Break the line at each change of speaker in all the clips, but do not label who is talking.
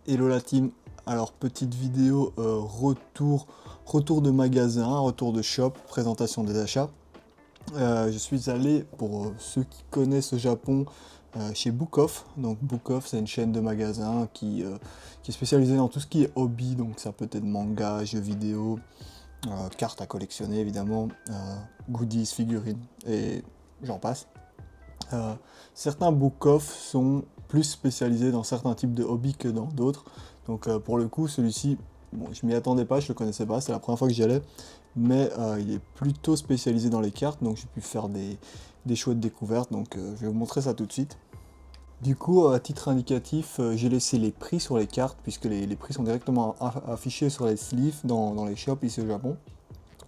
Hello la team, alors petite vidéo retour de magasin, retour de shop, présentation des achats. Je suis allé, pour ceux qui connaissent le Japon, chez Book Off. Donc Book Off, c'est une chaîne de magasins qui est spécialisée dans tout ce qui est hobby, donc ça peut être manga, jeux vidéo, cartes à collectionner évidemment, goodies, figurines et j'en passe. Euh, Certains book-off sont plus spécialisés dans certains types de hobbies que dans d'autres. Donc pour le coup, celui-ci, bon, je m'y attendais pas, je le connaissais pas, c'est la première fois que j'y allais. Mais il est plutôt spécialisé dans les cartes, donc j'ai pu faire des chouettes découvertes. Donc je vais vous montrer ça tout de suite. Du coup, à titre indicatif, j'ai laissé les prix sur les cartes, puisque les prix sont directement affichés sur les sleeves dans les shops ici au Japon.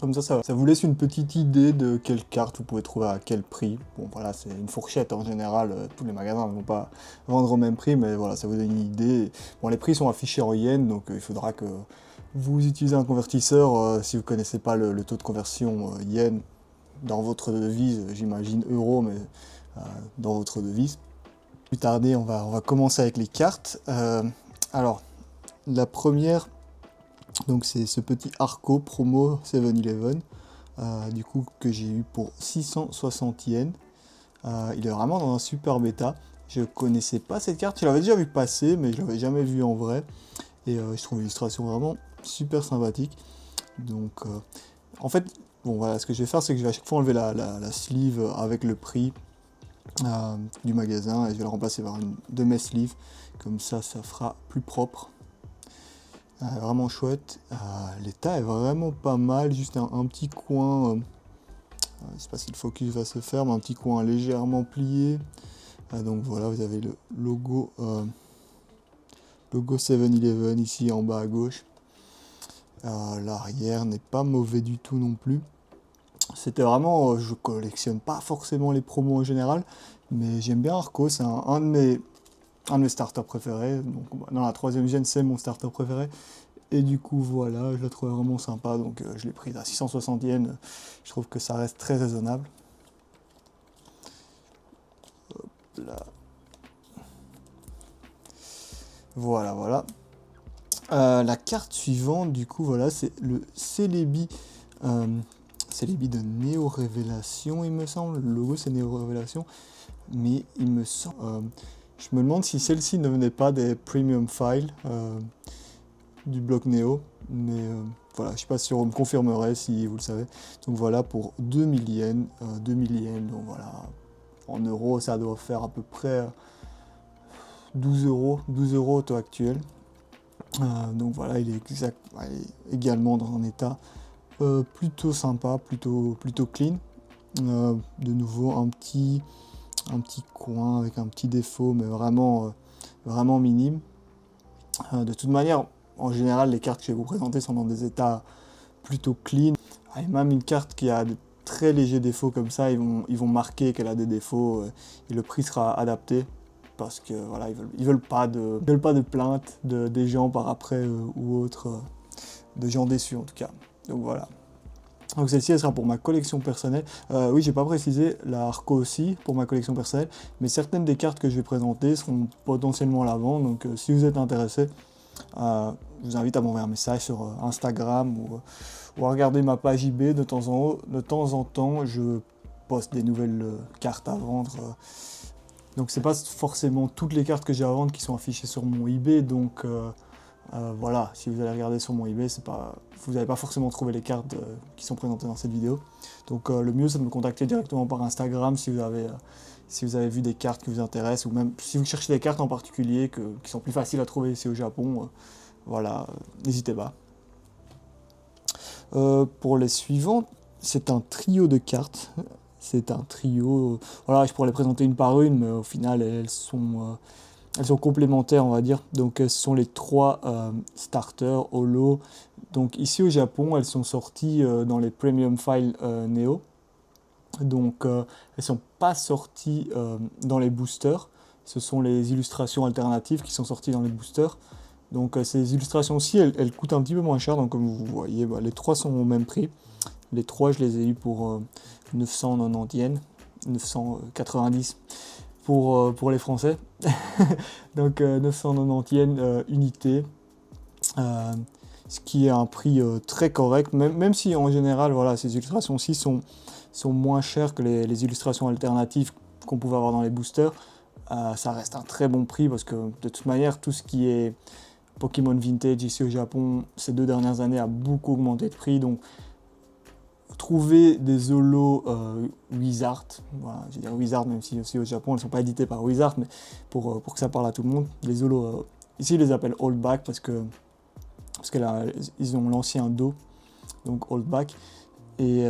Comme ça vous laisse une petite idée de quelle carte vous pouvez trouver à quel prix. Bon voilà, c'est une fourchette en général, tous les magasins ne vont pas vendre au même prix, mais voilà, ça vous donne une idée. Bon, les prix sont affichés en yens, donc il faudra que vous utilisez un convertisseur si vous ne connaissez pas le taux de conversion yen dans votre devise, j'imagine euro, mais dans votre devise. Plus tarder, on va commencer avec les cartes. Alors, la première, donc c'est ce petit Arco promo 7-Eleven, du coup que j'ai eu pour 660 yens. Il est vraiment dans un super bêta. Je connaissais pas cette carte, je l'avais déjà vu passer, mais je l'avais jamais vu en vrai. Et je trouve l'illustration vraiment super sympathique. Donc en fait, bon voilà, ce que je vais faire, c'est que je vais à chaque fois enlever la sleeve avec le prix du magasin et je vais la remplacer par une de mes sleeves. Comme ça fera plus propre. Vraiment chouette. L'état est vraiment pas mal, juste un petit coin, je sais pas si le focus va se faire, mais un petit coin légèrement plié. Donc voilà, vous avez le logo 7-Eleven ici en bas à gauche. L'arrière n'est pas mauvais du tout non plus. C'était vraiment, je collectionne pas forcément les promos en général, mais j'aime bien Arco, c'est un de mes starters préférés. Donc, dans la troisième gêne, c'est mon starter préféré. Et du coup, voilà, je la trouvais vraiment sympa, donc je l'ai prise à 660 yens. Je trouve que ça reste très raisonnable. Hop là. Voilà, voilà. La carte suivante, du coup, voilà, c'est le Celebi. Celebi de Néo Révélation, il me semble. Le logo, c'est Néo Révélation. Mais il me semble. Je me demande si celle-ci ne venait pas des Premium Files du bloc Néo. Mais voilà, je ne suis pas sûr, on me confirmerait si vous le savez. Donc voilà, pour 2000 yens. 2000 yens, donc voilà. En euros, ça doit faire à peu près 12 euros. 12 euros au taux actuel. Donc voilà, il est également dans un état plutôt sympa, plutôt clean. De nouveau, un petit coin avec un petit défaut, mais vraiment minime. De toute manière, en général, les cartes que je vais vous présenter sont dans des états plutôt clean. Et même une carte qui a de très légers défauts comme ça, ils vont marquer qu'elle a des défauts et le prix sera adapté. Parce que voilà, ils veulent pas de plaintes des gens par après ou autres, de gens déçus en tout cas. Donc voilà. Donc celle-ci, elle sera pour ma collection personnelle. Oui, j'ai pas précisé, la Arco aussi pour ma collection personnelle, mais certaines des cartes que je vais présenter seront potentiellement à la vente. Donc si vous êtes intéressé, je vous invite à m'envoyer un message sur Instagram ou à regarder ma page eBay de temps en temps. Je poste des nouvelles cartes à vendre. Donc c'est pas forcément toutes les cartes que j'ai à vendre qui sont affichées sur mon eBay, donc voilà, si vous allez regarder sur mon eBay, vous n'allez pas forcément trouver les cartes qui sont présentées dans cette vidéo. Donc le mieux c'est de me contacter directement par Instagram si vous avez vu des cartes qui vous intéressent, ou même si vous cherchez des cartes en particulier qui sont plus faciles à trouver ici au Japon, voilà, n'hésitez pas. Pour les suivantes, c'est un trio de cartes. C'est un trio. Voilà, je pourrais les présenter une par une, mais au final, elles sont complémentaires, on va dire. Donc, ce sont les trois starters holo. Donc, ici au Japon, elles sont sorties dans les Premium Files Neo. Donc, elles ne sont pas sorties dans les boosters. Ce sont les illustrations alternatives qui sont sorties dans les boosters. Donc, ces illustrations-ci, elles coûtent un petit peu moins cher. Donc, comme vous voyez, les trois sont au même prix. Les trois, je les ai eus pour 990 yens, 990. pour les Français. Donc 990 yens unité, ce qui est un prix très correct, même si en général voilà, ces illustrations-ci sont moins chères que les illustrations alternatives qu'on pouvait avoir dans les boosters. Ça reste un très bon prix parce que de toute manière tout ce qui est Pokémon Vintage ici au Japon ces 2 dernières années a beaucoup augmenté de prix, donc trouver des holos Wizard, voilà, je vais dire Wizard même si aussi au Japon elles ne sont pas éditées par Wizard, mais pour que ça parle à tout le monde, les holos, ici ils les appellent Holdback parce que là ils ont l'ancien dos, donc Holdback, et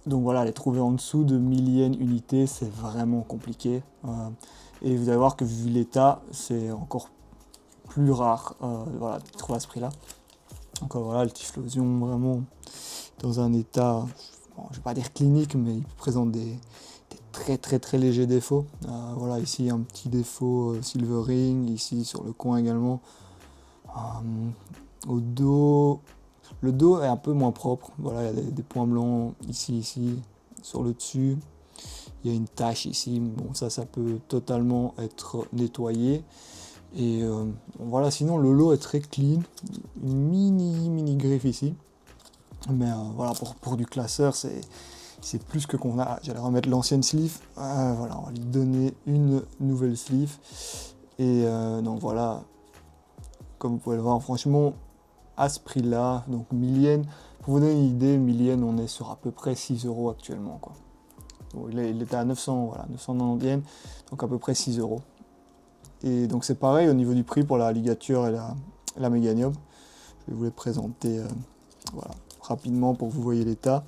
donc voilà, les trouver en dessous de 1000 yens unité, c'est vraiment compliqué, et vous allez voir que vu l'état, c'est encore plus rare, voilà, de trouver à ce prix là. Donc voilà, le Typhlosion vraiment dans un état, bon, je ne vais pas dire clinique, mais il présente des très légers défauts. Voilà, ici un petit défaut Silvering, ici sur le coin également. Au dos, le dos est un peu moins propre. Voilà, il y a des points blancs ici, sur le dessus. Il y a une tache ici. Bon, ça peut totalement être nettoyé. Et voilà, sinon le lot est très clean. Une mini griffe ici. Mais voilà, pour du classeur, c'est plus que qu'on a. J'allais remettre l'ancienne sleeve. Voilà, on va lui donner une nouvelle sleeve. Et donc voilà, comme vous pouvez le voir, franchement, à ce prix-là, donc 1000 yens, pour vous donner une idée, 1000 yens, on est sur à peu près 6 € actuellement, quoi. Bon, il était à 900, voilà, 990 yens, donc à peu près 6 €. Et donc c'est pareil au niveau du prix pour la ligature et la méganium. Je vais vous les présenter voilà, rapidement pour que vous voyez l'état.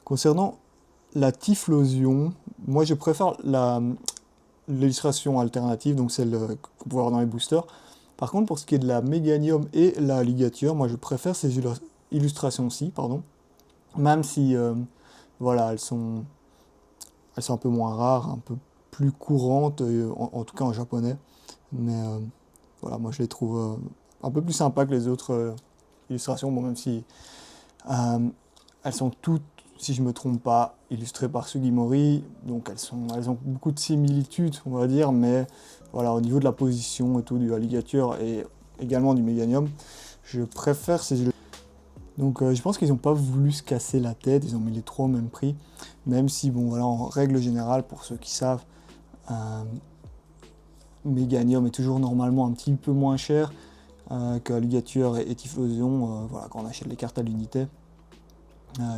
Concernant la Typhlosion, moi je préfère l'illustration alternative, donc celle qu'on peut avoir dans les boosters. Par contre, pour ce qui est de la méganium et la ligature, moi je préfère ces illustrations-ci, pardon. Même si voilà, elles sont un peu moins rares, un peu plus courantes, en tout cas en japonais. Mais voilà, moi je les trouve un peu plus sympas que les autres illustrations, bon, même si elles sont toutes, si je ne me trompe pas, illustrées par Sugimori, donc elles ont beaucoup de similitudes, on va dire, mais voilà, au niveau de la position et tout, de la ligature et également du méganium, je préfère ces illustrations. Donc je pense qu'ils n'ont pas voulu se casser la tête, ils ont mis les 3 au même prix, même si, bon voilà, en règle générale, pour ceux qui savent, méganium est toujours normalement un petit peu moins cher que la ligature et Typhlosion, voilà, quand on achète les cartes à l'unité.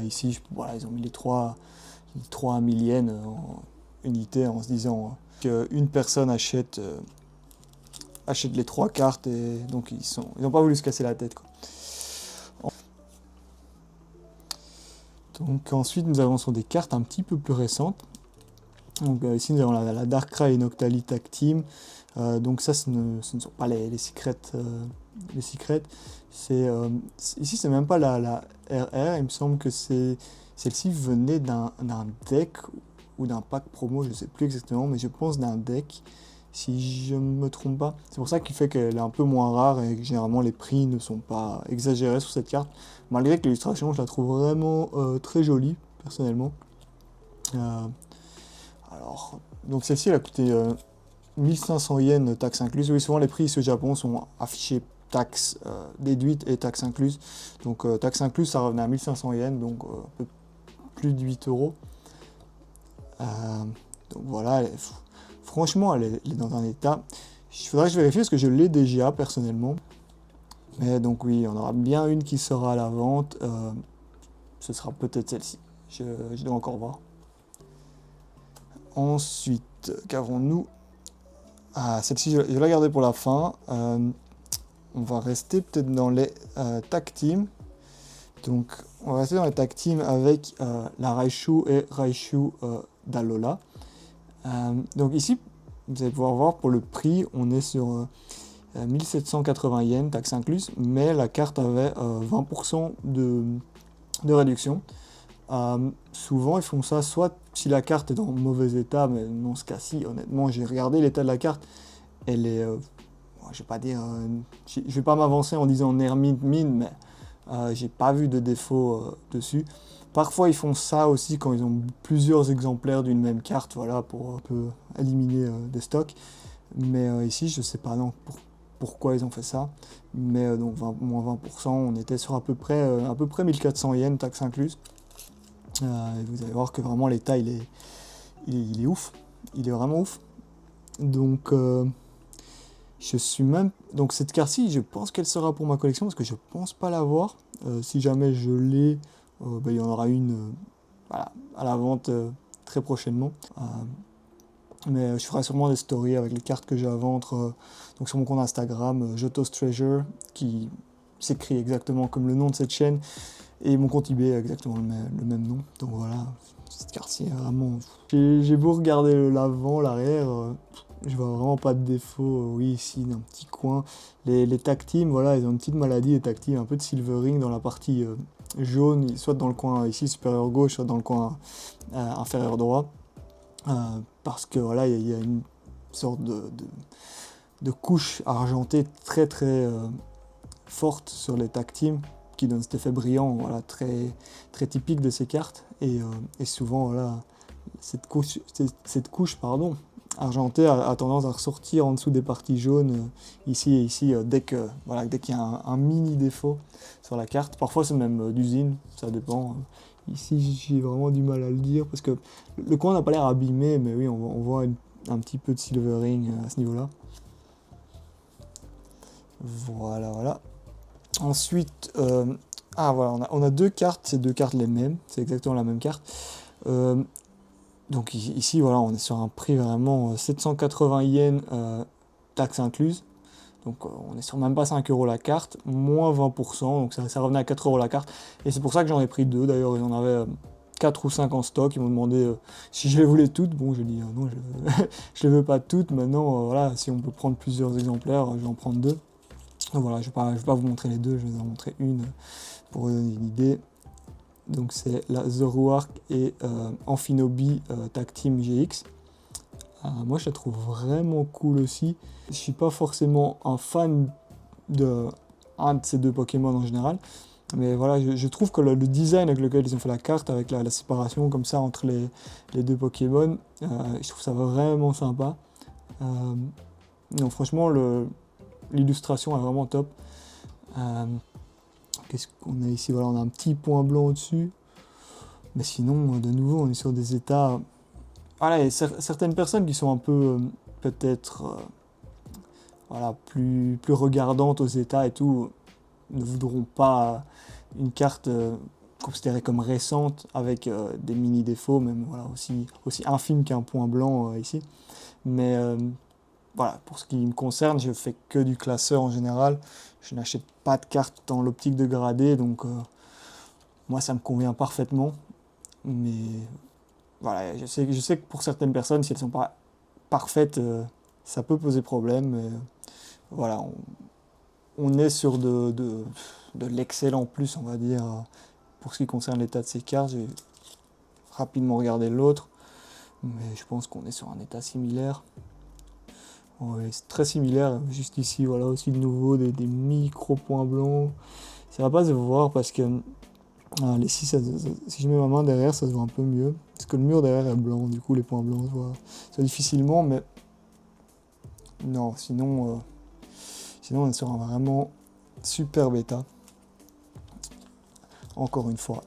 Ici, voilà, ils ont mis les 3 à 1000 yens en unité en se disant qu'une personne achète les 3 cartes, et donc ils n'ont pas voulu se casser la tête, quoi. Donc ensuite nous avons sur des cartes un petit peu plus récentes. Donc ici nous avons la Darkrai et Noctali Tag Team. Donc ça ce ne sont pas les secrets. Ici c'est même pas la RR, il me semble que celle-ci venait d'un deck ou d'un pack promo, je ne sais plus exactement, mais je pense d'un deck, si je ne me trompe pas. C'est pour ça qu'il fait qu'elle est un peu moins rare et que généralement les prix ne sont pas exagérés sur cette carte, malgré que l'illustration je la trouve vraiment très jolie personnellement. Alors, donc celle-ci elle a coûté 1500 yens taxes incluses. Oui, souvent les prix ici au Japon sont affichés taxes déduites et taxes incluses. Donc taxes incluses ça revenait à 1500 yens, donc un peu plus de 8 €. Donc voilà, franchement elle est dans un état. Il faudrait que je vérifie parce que je l'ai déjà personnellement. Mais donc oui, on aura bien une qui sera à la vente. Ce sera peut-être celle-ci. Je dois encore voir. Ensuite, qu'avons-nous? Celle-ci, je vais la garder pour la fin. On va rester peut-être dans les tag team. Donc, on va rester dans les tag team avec la Raichu et Raichu d'Alola. Donc ici, vous allez pouvoir voir pour le prix, on est sur 1780 yens, taxes incluses, mais la carte avait 20% de réduction. Souvent ils font ça soit si la carte est dans mauvais état, mais dans ce cas-ci honnêtement j'ai regardé l'état de la carte, elle est je vais pas dire je vais pas m'avancer en disant Nermint mine, mais j'ai pas vu de défaut dessus. Parfois ils font ça aussi quand ils ont plusieurs exemplaires d'une même carte, voilà, pour un peu éliminer des stocks. Mais ici je sais pas non pourquoi ils ont fait ça. Mais donc moins 20%, on était sur à peu près 1400 yens, taxes incluses. Et vous allez voir que vraiment l'état il est ouf, il est vraiment ouf. Donc je suis même... Donc cette carte-ci, je pense qu'elle sera pour ma collection, parce que je pense pas l'avoir. Si jamais je l'ai, il y en aura une voilà, à la vente très prochainement. Mais je ferai sûrement des stories avec les cartes que j'ai à vendre donc sur mon compte Instagram, Jotos Treasure, qui s'écrit exactement comme le nom de cette chaîne, et mon compte eBay exactement le même nom. Donc voilà, cette carte-ci est vraiment... J'ai beau regarder l'avant, l'arrière, je vois vraiment pas de défaut. Oui, ici, dans un petit coin. Les tag teams, voilà, ils ont une petite maladie, les tag teams, un peu de silvering dans la partie jaune, soit dans le coin ici supérieur gauche, soit dans le coin inférieur droit. Parce que voilà, il y a une sorte de couche argentée très très forte sur les tag teams qui donne cet effet brillant, voilà, très, très typique de ces cartes. Et souvent, voilà, cette couche argentée a tendance à ressortir en dessous des parties jaunes, ici et ici, dès qu'il y a un mini défaut sur la carte. Parfois, c'est même d'usine, ça dépend. Ici, j'ai vraiment du mal à le dire, parce que le coin n'a pas l'air abîmé, mais oui, on voit un petit peu de silvering à ce niveau-là. Voilà. Ensuite, voilà, on a deux cartes, ces deux cartes les mêmes, c'est exactement la même carte. Donc ici, voilà, on est sur un prix vraiment 780 yens, taxes incluses. Donc on est sur même pas 5 € la carte, moins 20%, donc ça revenait à 4 € la carte. Et c'est pour ça que j'en ai pris deux, d'ailleurs ils en avaient 4 ou 5 en stock, ils m'ont demandé si je les voulais toutes. Bon, j'ai dit non, je les veux pas toutes, maintenant voilà, si on peut prendre plusieurs exemplaires, je vais en prendre deux. Donc voilà, je vais pas vous montrer les deux, je vais vous en montrer une pour vous donner une idée. Donc c'est la Zoroark et Amphinobi Tag Team GX. Moi je la trouve vraiment cool aussi. Je suis pas forcément un fan de un de ces deux Pokémon en général, mais voilà, je trouve que le design avec lequel ils ont fait la carte, avec la séparation comme ça entre les deux Pokémon, je trouve ça vraiment sympa. Non, franchement, l'illustration est vraiment top. Qu'est-ce qu'on a ici? Voilà, on a un petit point blanc au-dessus. Mais sinon, de nouveau, on est sur des états... Voilà, il y a certaines personnes qui sont un peu, peut-être, voilà, plus regardantes aux états et tout, ne voudront pas une carte considérée comme récente, avec des mini-défauts, même voilà, aussi infimes qu'un point blanc ici. Mais voilà, pour ce qui me concerne, je fais que du classeur en général. Je n'achète pas de cartes dans l'optique de grader, donc moi ça me convient parfaitement. Mais voilà, je sais que pour certaines personnes, si elles ne sont pas parfaites, ça peut poser problème. Mais, voilà, on est sur de l'excellent plus, on va dire, pour ce qui concerne l'état de ces cartes. J'ai rapidement regardé l'autre, mais je pense qu'on est sur un état similaire. Ouais, c'est très similaire, juste ici, voilà, aussi de nouveau des micro points blancs. Ça va pas se voir parce que ici, si je mets ma main derrière, ça se voit un peu mieux. Parce que le mur derrière est blanc, du coup les points blancs se voient difficilement, mais non, sinon on est sur un vraiment super bêta. Encore une fois.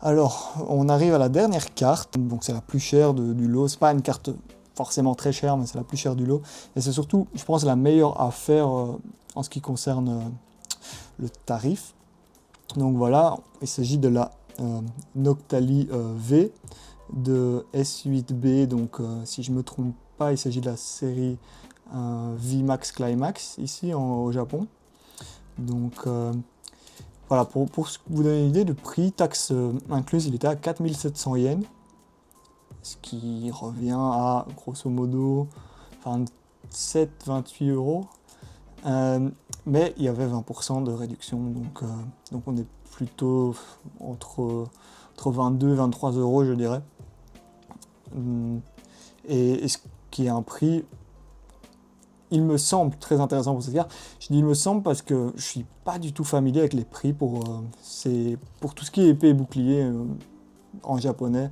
Alors, on arrive à la dernière carte, donc c'est la plus chère du lot. C'est pas une carte forcément très chère, mais c'est la plus chère du lot. Et c'est surtout, je pense, la meilleure à faire en ce qui concerne le tarif. Donc voilà, il s'agit de la Noctali V de S8B. Donc si je ne me trompe pas, il s'agit de la série VMAX Climax ici au Japon. Donc voilà, pour vous donner une idée, le prix, taxe incluse, il était à 4700 yens. Ce qui revient à grosso modo 27-28 €. Mais il y avait 20% de réduction, donc on est plutôt entre 22 et 23 € je dirais. Et ce qui est un prix il me semble très intéressant pour cette carte. Je dis il me semble parce que je suis pas du tout familier avec les prix pour tout ce qui est épée et bouclier en japonais,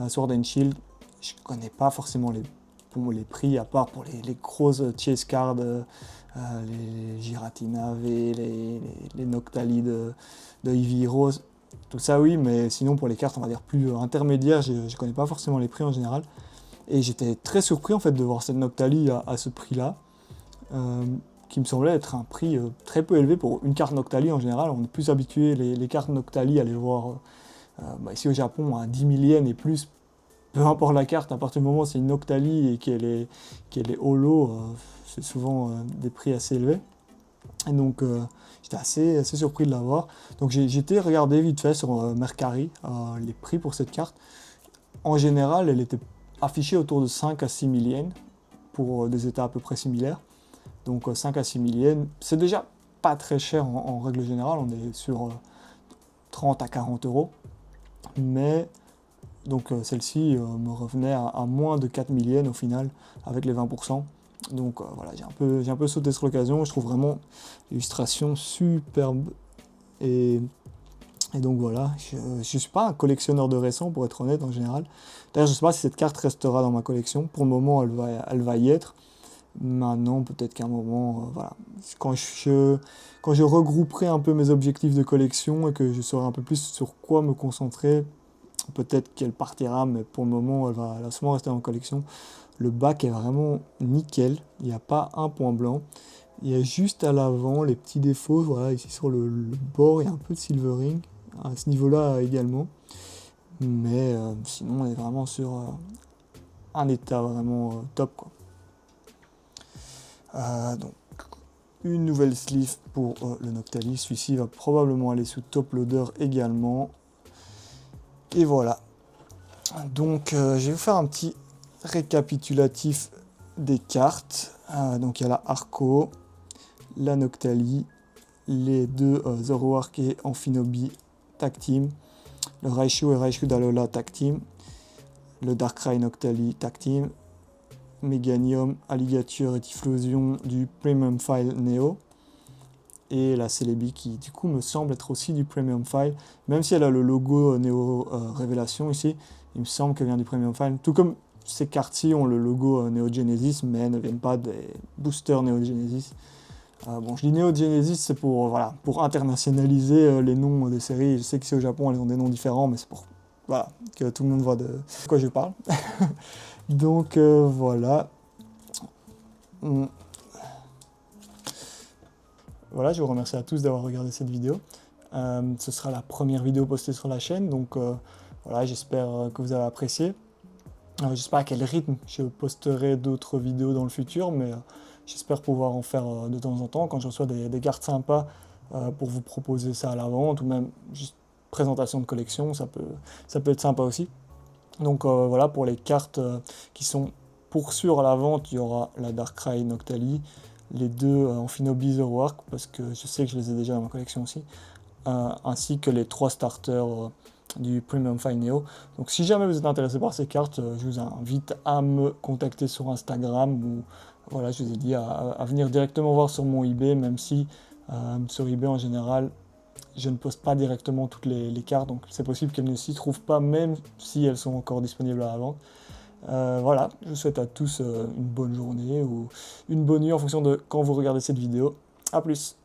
Sword and Shield. Je connais pas forcément les prix, à part pour les grosses chase cards, les Giratina V, les Noctali de Eevee Heroes. Tout ça oui, mais sinon pour les cartes on va dire plus intermédiaires, je connais pas forcément les prix en général. Et j'étais très surpris en fait de voir cette Noctali à ce prix-là. Qui me semblait être un prix très peu élevé pour une carte Noctali en général. On est plus habitué, les cartes Noctali, à les voir ici au Japon à 10 000 yens et plus, peu importe la carte, à partir du moment où c'est une Noctali et qu'elle est holo, c'est souvent des prix assez élevés. Et donc j'étais assez surpris de l'avoir. Donc j'ai été regarder vite fait sur Mercari les prix pour cette carte. En général, elle était affichée autour de 5 à 6 000 yens pour des états à peu près similaires. Donc 5 à 6 000 yens, c'est déjà pas très cher en règle générale, on est sur 30 à 40 euros. Mais donc celle-ci me revenait à moins de 4 000 yens au final, avec les 20%. Donc voilà, j'ai un peu sauté sur l'occasion, je trouve vraiment l'illustration superbe. Et donc voilà, je ne suis pas un collectionneur de récents pour être honnête en général. D'ailleurs je ne sais pas si cette carte restera dans ma collection, pour le moment elle va y être. Maintenant, peut-être qu'à un moment, voilà, quand je regrouperai un peu mes objectifs de collection et que je saurai un peu plus sur quoi me concentrer, peut-être qu'elle partira, mais pour le moment, elle va sûrement rester en collection. Le bac est vraiment nickel, il n'y a pas un point blanc. Il y a juste à l'avant les petits défauts, voilà, ici sur le bord, il y a un peu de silvering, à ce niveau-là également. Mais sinon, on est vraiment sur un état vraiment top, quoi. Donc, une nouvelle sleeve pour le Noctali. Celui-ci va probablement aller sous top loader également. Et voilà. Donc, je vais vous faire un petit récapitulatif des cartes. Donc, il y a la Arco, la Noctali, les deux Zoroark et Amphinobi Tag Team, le Raichu et Raichu d'Alola Tag Team, le Darkrai Noctali Tag Team, Meganium, Alligator et Typhlosion du Premium File Neo, et la Celebi qui du coup me semble être aussi du Premium File, même si elle a le logo Neo Révélation ici, il me semble qu'elle vient du Premium File, tout comme ces cartes-ci ont le logo Neo Genesis, mais ne viennent pas des boosters Neo Genesis. Bon, je dis Neo Genesis, c'est pour, voilà, pour internationaliser les noms des séries. Je sais qu'ici au Japon, elles ont des noms différents, mais c'est pour voilà, que tout le monde voit de quoi je parle. Donc voilà. Voilà, je vous remercie à tous d'avoir regardé cette vidéo. Ce sera la première vidéo postée sur la chaîne, donc voilà, j'espère que vous avez apprécié. J'espère à quel rythme je posterai d'autres vidéos dans le futur, mais j'espère pouvoir en faire de temps en temps quand je reçois des cartes sympas pour vous proposer ça à la vente, ou même juste présentation de collection, ça peut être sympa aussi. Donc voilà, pour les cartes qui sont pour sûr à la vente, il y aura la Darkrai Noctali, les deux Amphinobi Zoroark, parce que je sais que je les ai déjà dans ma collection aussi, ainsi que les 3 starters du Premium File Neo. Donc si jamais vous êtes intéressé par ces cartes, je vous invite à me contacter sur Instagram, ou voilà, je vous ai dit à venir directement voir sur mon eBay, même si sur eBay en général, je ne poste pas directement toutes les cartes, donc c'est possible qu'elles ne s'y trouvent pas, même si elles sont encore disponibles à la vente. Voilà, je vous souhaite à tous une bonne journée ou une bonne nuit en fonction de quand vous regardez cette vidéo. A plus!